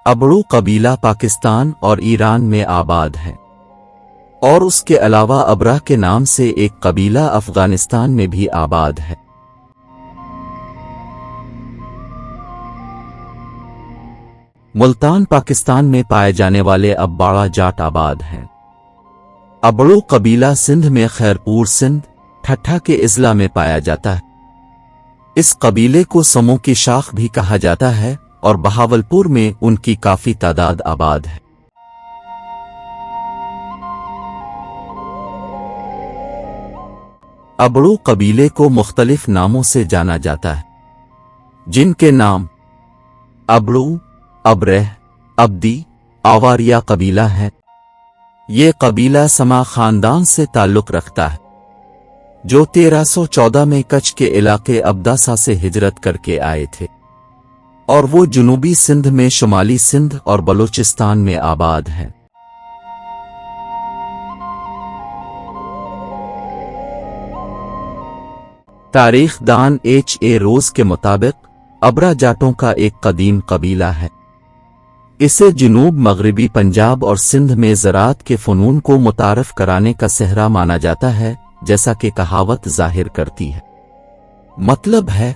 अबड़ू कबीला पाकिस्तान और ईरान में आबाद है और उसके अलावा अबरा के नाम से एक कबीला अफगानिस्तान में भी आबाद है। मुल्तान पाकिस्तान में पाए जाने वाले अब्बाड़ा जाट आबाद हैं। अबड़ू कबीला सिंध में खैरपुर सिंध ठट्ठा के इजला में पाया जाता है। इस कबीले को समूह की शाख भी कहा जाता है और बहावलपुर में उनकी काफी तादाद आबाद है। अबड़ू कबीले को मुख्तलिफ नामों से जाना जाता है, जिनके नाम अबड़ू, अबरेह, अब्दी, आवारिया कबीला है। ये कबीला समा खानदान से ताल्लुक रखता है, जो 1314 में कच्छ के इलाके अब्दासा से हिजरत करके आए थे और वो जुनूबी सिंध में शुमाली सिंध और बलूचिस्तान में आबाद हैं। तारीख दान H.A. रोज के मुताबिक अबरा जाटों का एक कदीम कबीला है। इसे जुनूब मगरिबी पंजाब और सिंध में ज़राअत के फ़नून को मुतारफ कराने का सहरा माना जाता है, जैसा कि कहावत जाहिर करती है। मतलब है,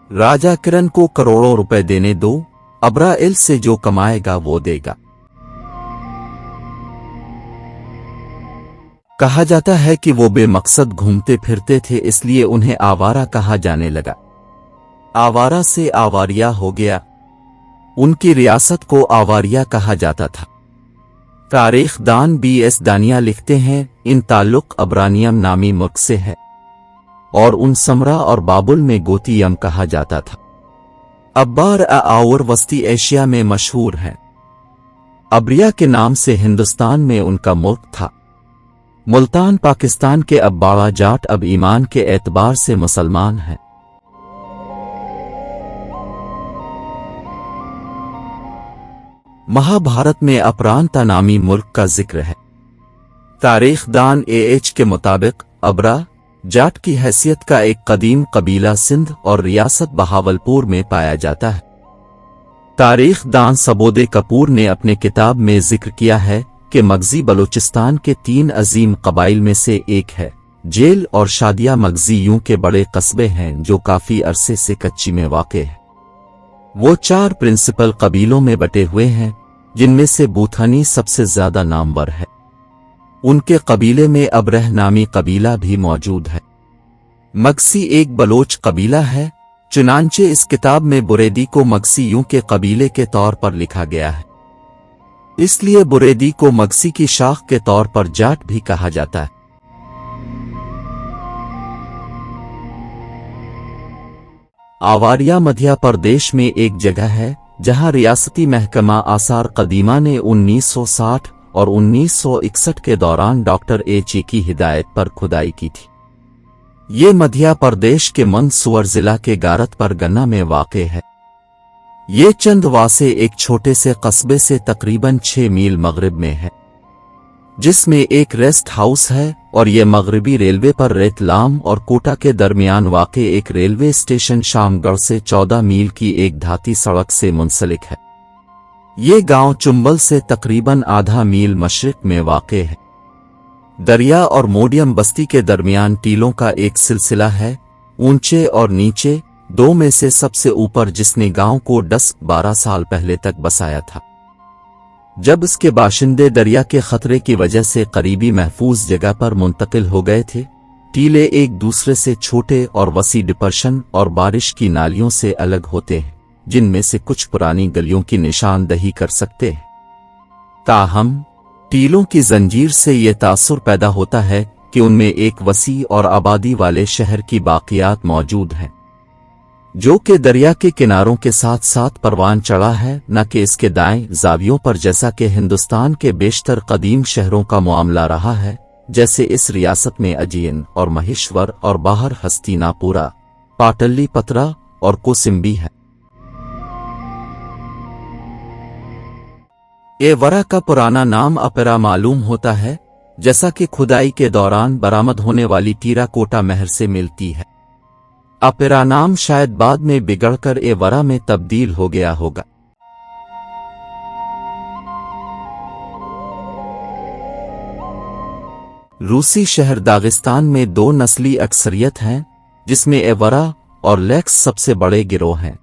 राजा किरण को करोड़ों रुपए देने दो, अबरा इल से जो कमाएगा वो देगा। कहा जाता है कि वो बेमकसद घूमते फिरते थे, इसलिए उन्हें आवारा कहा जाने लगा। आवारा से आवारिया हो गया। उनकी रियासत को आवारिया कहा जाता था। तारीख दान B.S. दानिया लिखते हैं, इन ताल्लुक अबरानियम नामी मुल्क से है और उन समरा और बाबुल में गोतीयम कहा जाता था। अब्बार और वस्ती एशिया में मशहूर है। अबरिया के नाम से हिंदुस्तान में उनका मुल्क था। मुल्तान पाकिस्तान के अब्बाड़ा जाट अब ईमान के एतबार से मुसलमान हैं। महाभारत में अपरांता नामी मुल्क का जिक्र है। तारीख दान A.H. के मुताबिक अबरा जाट की हैसियत का एक कदीम कबीला सिंध और रियासत बहावलपुर में पाया जाता है। तारीख दान सबोदे कपूर ने अपने किताब में जिक्र किया है कि मगजी बलूचिस्तान के 3 अजीम कबाइल में से एक है। जेल और शादिया मगजी यूं के बड़े कस्बे हैं जो काफी अरसे से कच्ची में वाक़े है। वो 4 प्रिंसिपल कबीलों में बटे हुए हैं, जिनमें से बूथानी सबसे ज्यादा नामवर है। उनके कबीले में अबरह नामी कबीला भी मौजूद है। मगसी एक बलोच कबीला है, चुनांचे इस किताब में बुरेदी को मगसी यूं के कबीले के तौर पर लिखा गया है, इसलिए बुरेदी को मगसी की शाख के तौर पर जाट भी कहा जाता है। आवारिया मध्य प्रदेश में एक जगह है जहां रियासती महकमा आसार कदीमा ने 1960 और 1961 के दौरान डॉक्टर H.A. की हिदायत पर खुदाई की थी। ये मध्य प्रदेश के मंदसौर जिला के गारत पर गन्ना में वाक़े है। ये चंदवा से एक छोटे से कस्बे से तकरीबन 6 मील मगरिब में है, जिसमें एक रेस्ट हाउस है और ये मगरिबी रेलवे पर रेतलाम और कोटा के दरमियान वाक़े एक रेलवे स्टेशन शामगढ़ से 14 मील की एक धाती सड़क से मुंसलिक है। ये गांव चुंबल से तकरीबन आधा मील मशरिक में वाक़े है। दरिया और मोडियम बस्ती के दरमियान टीलों का एक सिलसिला है, ऊंचे और नीचे, 2 में से सबसे ऊपर जिसने गांव को 10-12 साल पहले तक बसाया था। जब इसके बाशिंदे दरिया के खतरे की वजह से करीबी महफूज जगह पर मुंतकिल हो गए थे, टीले एक दूसरे से छोटे और वसी डिप्रेशन और बारिश की नालियों से अलग होते हैं, जिनमें से कुछ पुरानी गलियों की निशानदही कर सकते हैं। ताहम टीलों की जंजीर से ये तासुर पैदा होता है कि उनमें एक वसी और आबादी वाले शहर की बाकियात मौजूद हैं, जो कि दरिया के किनारों के साथ साथ परवान चढ़ा है, न कि इसके दाएं जावियों पर, जैसा कि हिंदुस्तान के बेशतर कदीम शहरों का मामला रहा है, जैसे इस रियासत में अजीन और महेश्वर और बाहर हस्तिनापुरा, पाटली पत्रा और कोसिम्बी है। एवरा का पुराना नाम अपेरा मालूम होता है, जैसा कि खुदाई के दौरान बरामद होने वाली टीराकोटा महर से मिलती है। अपेरा नाम शायद बाद में बिगड़कर एवरा में तब्दील हो गया होगा। روسی شہر داغستان میں دو نسلی اکثریت ہیں، جس میں ایورا اور لیکس سب سے بڑے گروہ ہیں۔